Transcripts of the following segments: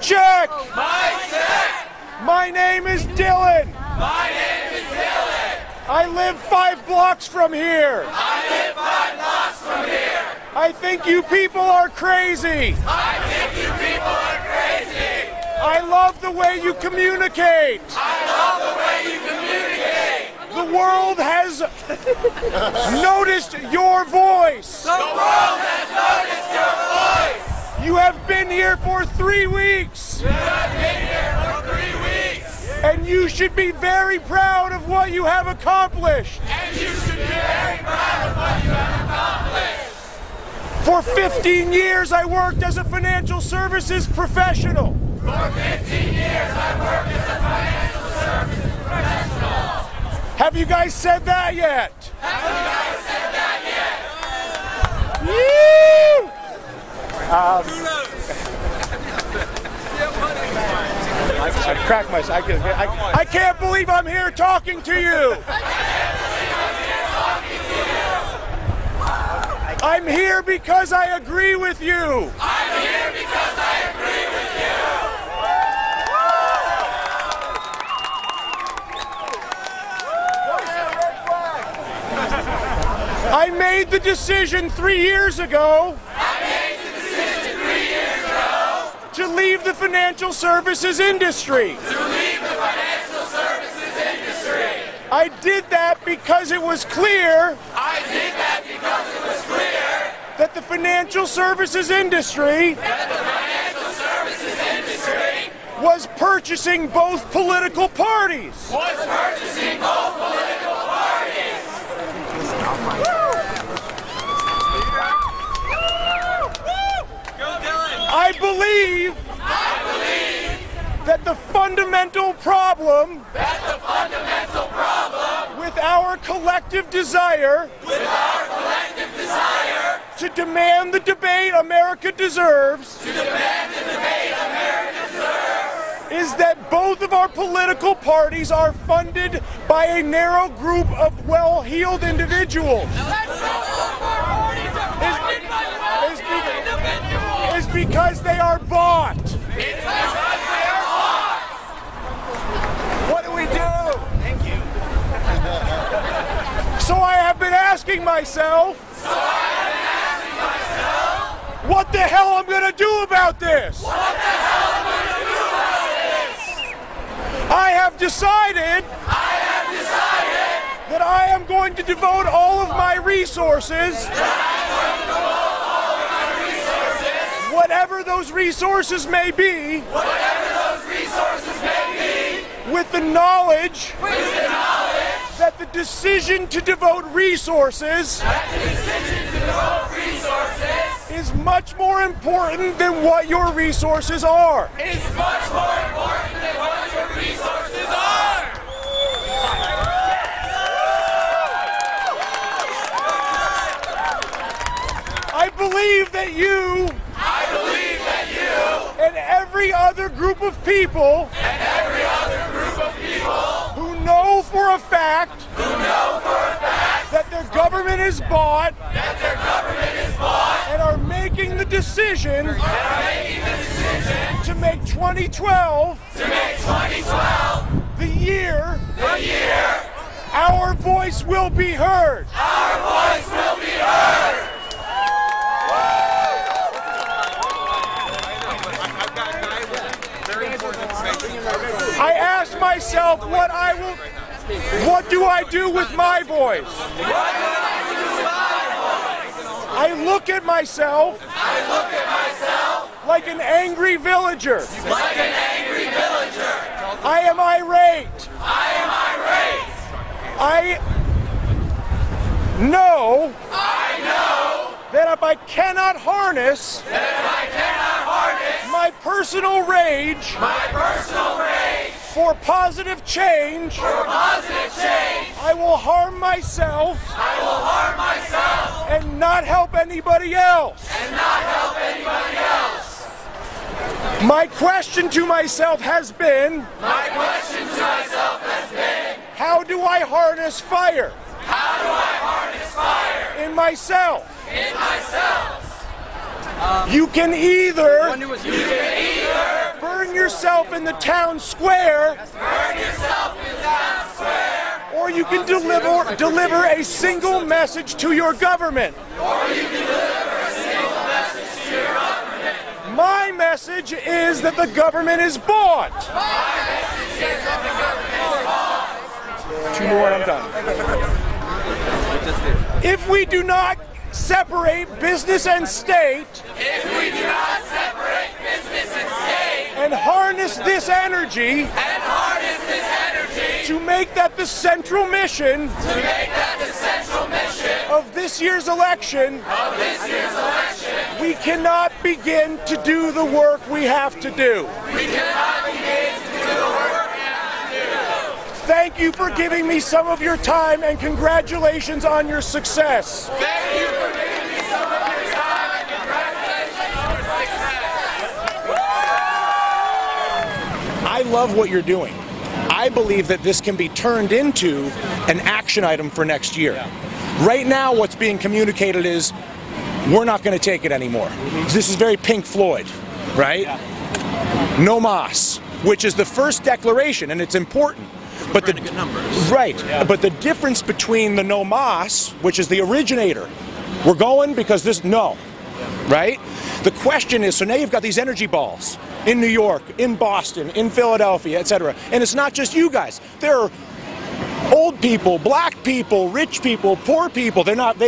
check! Mic check! My name is Dylan. My name is Dylan. I live 5 blocks from here. I live 5 blocks from here. I think you people are crazy. I think you people are crazy. I love the way you communicate. I love the way you communicate. The world has noticed your voice. The world has noticed your voice. You have been here for 3 weeks. You have been here for 3 weeks. And you should be very proud of what you have accomplished. And you should be very proud of what you have accomplished. For 15 years, I worked as a financial services professional. For 15 years, I worked as a financial services professional. Have you guys said that yet? Have you guys said that yet? Woo! I cracked myself. I can't believe I'm here talking to you. I'm here because I agree with you. I'm here because I agree with you. I made the decision 3 years ago. To leave the financial services industry. I did that because it was clear. That the financial services industry. Was purchasing both political parties. I believe that the fundamental problem with our collective desire to demand the debate America deserves is that both of our political parties are funded by a narrow group of well-heeled individuals. Is because they are bought. What do we do? Thank you. So I have been asking myself, what the hell I'm going to do about this? I have decided that I am going to devote all of my resources, whatever those resources may be, with the knowledge that the decision to devote resources is much more important than what your resources are. It's much more important than what your resources are. I believe that you and every other group of people who know for a fact that their government is bought and are making the decision to make 2012 the year our voice will be heard. I asked myself what do I do with my voice? I look at myself like an angry villager. I am irate. I know that if I cannot harness my personal rage for positive change, I will harm myself and not help anybody else. My question to myself has been, how do I harness fire? In myself. You can either burn burn yourself in the town square. Burn yourself in the town square. Or you can deliver a single message to your government. Or you can deliver a single message to your government. My message is that the government is bought. My message is that the government is bought. 2 more and I'm done. If we do not separate business and state, If we do not separate business and state and harness this energy and harness this energy to make that the central mission to make that the central mission of this year's election, of this year's election, we cannot begin to do the work we have to do. we cannot begin to do the work we have to do. Thank you for giving me some of your time and congratulations on your success. Thank you for giving me some of your time and congratulations on your success. I love what you're doing. I believe that this can be turned into an action item for next year. Right now, what's being communicated is we're not going to take it anymore. This is very Pink Floyd, right? No mas, which is the first declaration, and it's important. But the good numbers. Right. But the difference between the no mas, which is the originator, we're going because this right? The question is, so now you've got these energy balls in New York, in Boston, in Philadelphia, etc. And it's not just you guys. There are old people, black people, rich people, poor people. They're not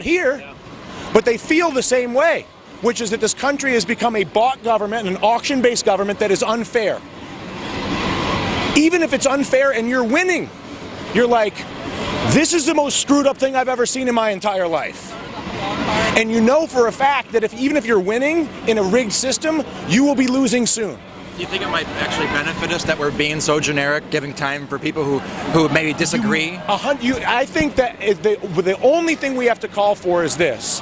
here, but they feel the same way, which is that this country has become a bought government and an auction-based government that is unfair. Even if it's unfair and you're winning, you're like, this is the most screwed up thing I've ever seen in my entire life. And you know for a fact that even if you're winning in a rigged system, you will be losing soon. Do you think it might actually benefit us that we're being so generic, giving time for people who maybe disagree? I think that the only thing we have to call for is this: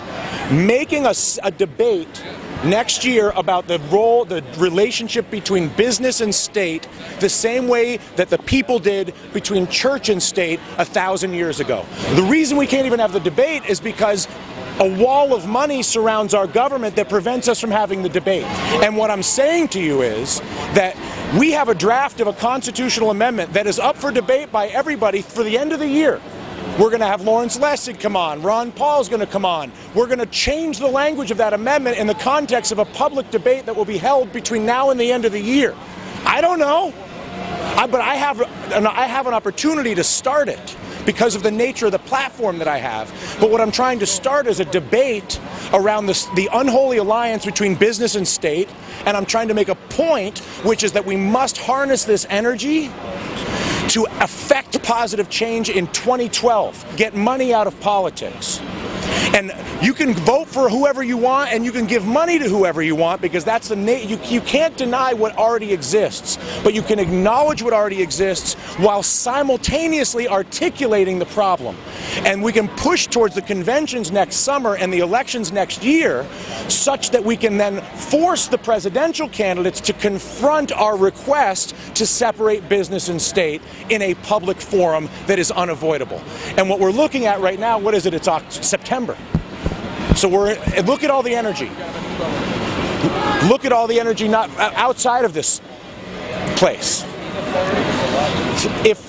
making a debate next year about the relationship between business and state, the same way that the people did between church and state 1,000 years ago. The reason we can't even have the debate is because a wall of money surrounds our government that prevents us from having the debate. And what I'm saying to you is that we have a draft of a constitutional amendment that is up for debate by everybody for the end of the year. We're going to have Lawrence Lessig come on. Ron Paul's going to come on. We're going to change the language of that amendment in the context of a public debate that will be held between now and the end of the year. I don't know, but I have an opportunity to start it because of the nature of the platform that I have. But what I'm trying to start is a debate around the unholy alliance between business and state, and I'm trying to make a point, which is that we must harness this energy to affect positive change in 2012, get money out of politics. And you can vote for whoever you want, and you can give money to whoever you want, because that's you can't deny what already exists, but you can acknowledge what already exists while simultaneously articulating the problem. And we can push towards the conventions next summer and the elections next year, such that we can then force the presidential candidates to confront our request to separate business and state in a public forum that is unavoidable. And what we're looking at right now, what is it? It's September. So look at all the energy. Look at all the energy not outside of this place. If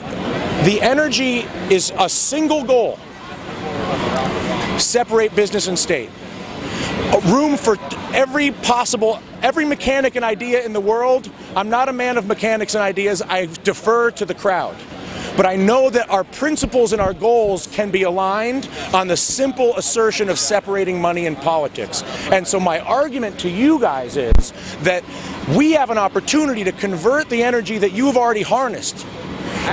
the energy is a single goal, separate business and state, room for every mechanic and idea in the world. I'm not a man of mechanics and ideas. I defer to the crowd. But I know that our principles and our goals can be aligned on the simple assertion of separating money and politics. And so my argument to you guys is that we have an opportunity to convert the energy that you've already harnessed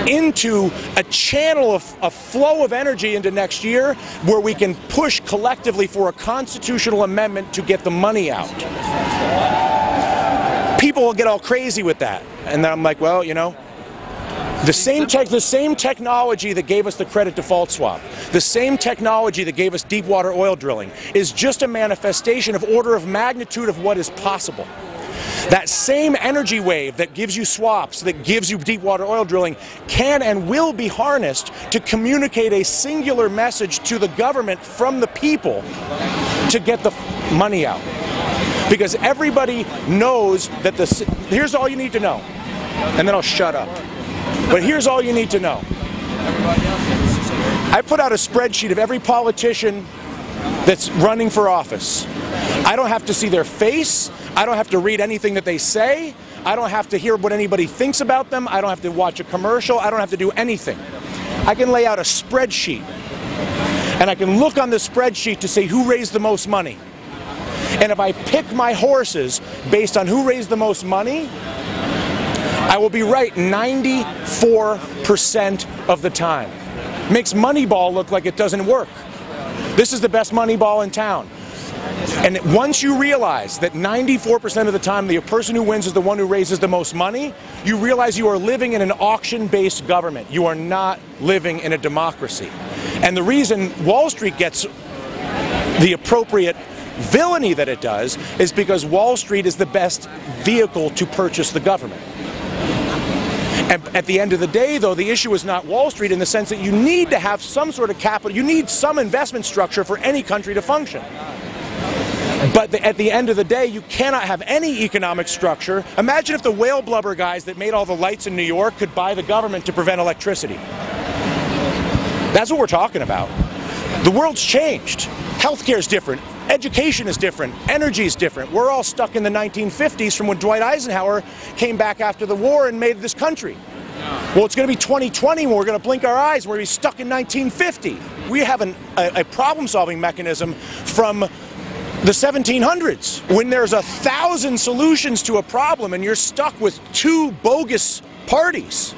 into a channel of a flow of energy into next year, where we can push collectively for a constitutional amendment to get the money out. People will get all crazy with that. And then I'm like, well, you know, the same technology that gave us the credit default swap, the same technology that gave us deep water oil drilling, is just a manifestation of order of magnitude of what is possible. That same energy wave that gives you swaps, that gives you deep water oil drilling, can and will be harnessed to communicate a singular message to the government from the people to get the money out. Because everybody knows that here's all you need to know, and then I'll shut up. But here's all you need to know. I put out a spreadsheet of every politician that's running for office. I don't have to see their face. I don't have to read anything that they say. I don't have to hear what anybody thinks about them. I don't have to watch a commercial. I don't have to do anything. I can lay out a spreadsheet, and I can look on the spreadsheet to say who raised the most money. And if I pick my horses based on who raised the most money, I will be right 94% of the time. Makes Moneyball look like it doesn't work. This is the best Moneyball in town. And once you realize that 94% of the time the person who wins is the one who raises the most money, you realize you are living in an auction-based government. You are not living in a democracy. And the reason Wall Street gets the appropriate villainy that it does is because Wall Street is the best vehicle to purchase the government. And at the end of the day, though, the issue is not Wall Street in the sense that you need to have some sort of capital, you need some investment structure for any country to function. But at the end of the day, you cannot have any economic structure. Imagine if the whale blubber guys that made all the lights in New York could buy the government to prevent electricity. That's what we're talking about. The world's changed. Healthcare is different. Education is different. Energy is different. We're all stuck in the 1950s from when Dwight Eisenhower came back after the war and made this country. Well, it's going to be 2020 when we're going to blink our eyes. We're going to be stuck in 1950. We have a problem-solving mechanism from the 1700s. When there's 1,000 solutions to a problem and you're stuck with two bogus parties.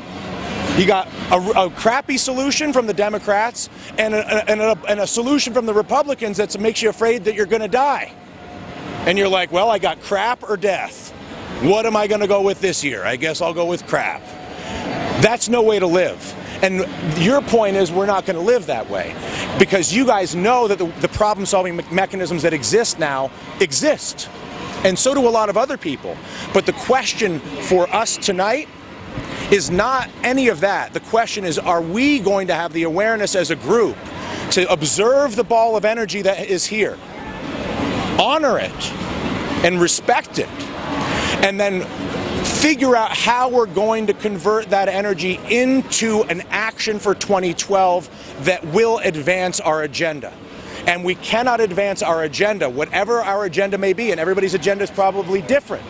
You got a crappy solution from the Democrats and a solution from the Republicans that makes you afraid that you're going to die. And you're like, well, I got crap or death. What am I going to go with this year? I guess I'll go with crap. That's no way to live. And your point is we're not going to live that way. Because you guys know that the problem-solving mechanisms that exist now exist. And so do a lot of other people. But the question for us tonight is not any of that. The question is, are we going to have the awareness as a group to observe the ball of energy that is here, honor it, and respect it, and then figure out how we're going to convert that energy into an action for 2012 that will advance our agenda. And we cannot advance our agenda, whatever our agenda may be, and everybody's agenda is probably different.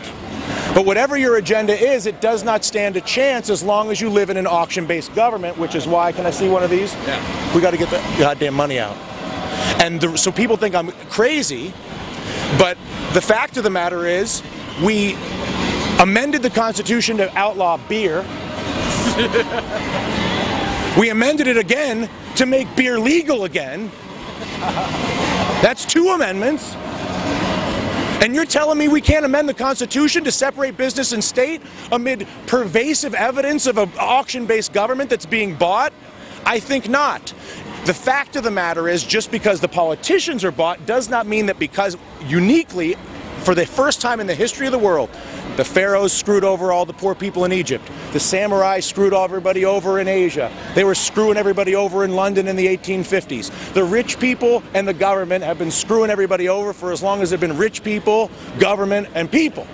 But whatever your agenda is, it does not stand a chance as long as you live in an auction-based government, which is why, can I see one of these? Yeah. We got to get the goddamn money out. And so people think I'm crazy, but the fact of the matter is, we amended the Constitution to outlaw beer. We amended it again to make beer legal again. That's 2 amendments. And you're telling me we can't amend the Constitution to separate business and state amid pervasive evidence of an auction-based government that's being bought? I think not. The fact of the matter is, just because the politicians are bought does not mean that because uniquely, for the first time in the history of the world, the pharaohs screwed over all the poor people in Egypt. The samurai screwed everybody over in Asia. They were screwing everybody over in London in the 1850s. The rich people and the government have been screwing everybody over for as long as there have been rich people, government, and people.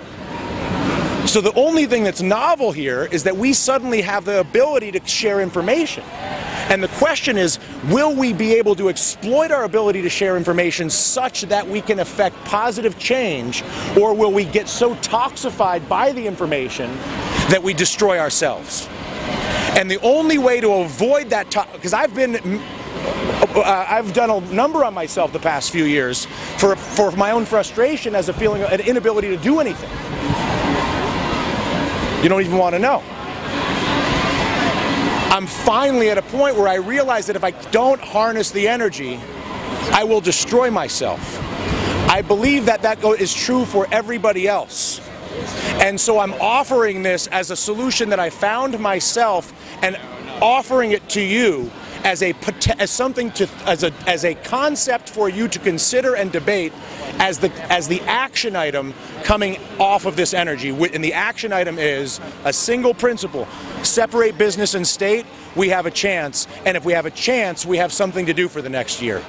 So the only thing that's novel here is that we suddenly have the ability to share information. And the question is, will we be able to exploit our ability to share information such that we can affect positive change, or will we get so toxified by the information that we destroy ourselves? And the only way to avoid that, because I've done a number on myself the past few years for my own frustration as a feeling of an inability to do anything. You don't even want to know. I'm finally at a point where I realize that if I don't harness the energy, I will destroy myself. I believe that is true for everybody else. And so I'm offering this as a solution that I found myself and offering it to you as a concept for you to consider and debate as the action item coming off of this energy. And the action item is a single principle: separate business and state. We have a chance, and if we have a chance, we have something to do for the next year.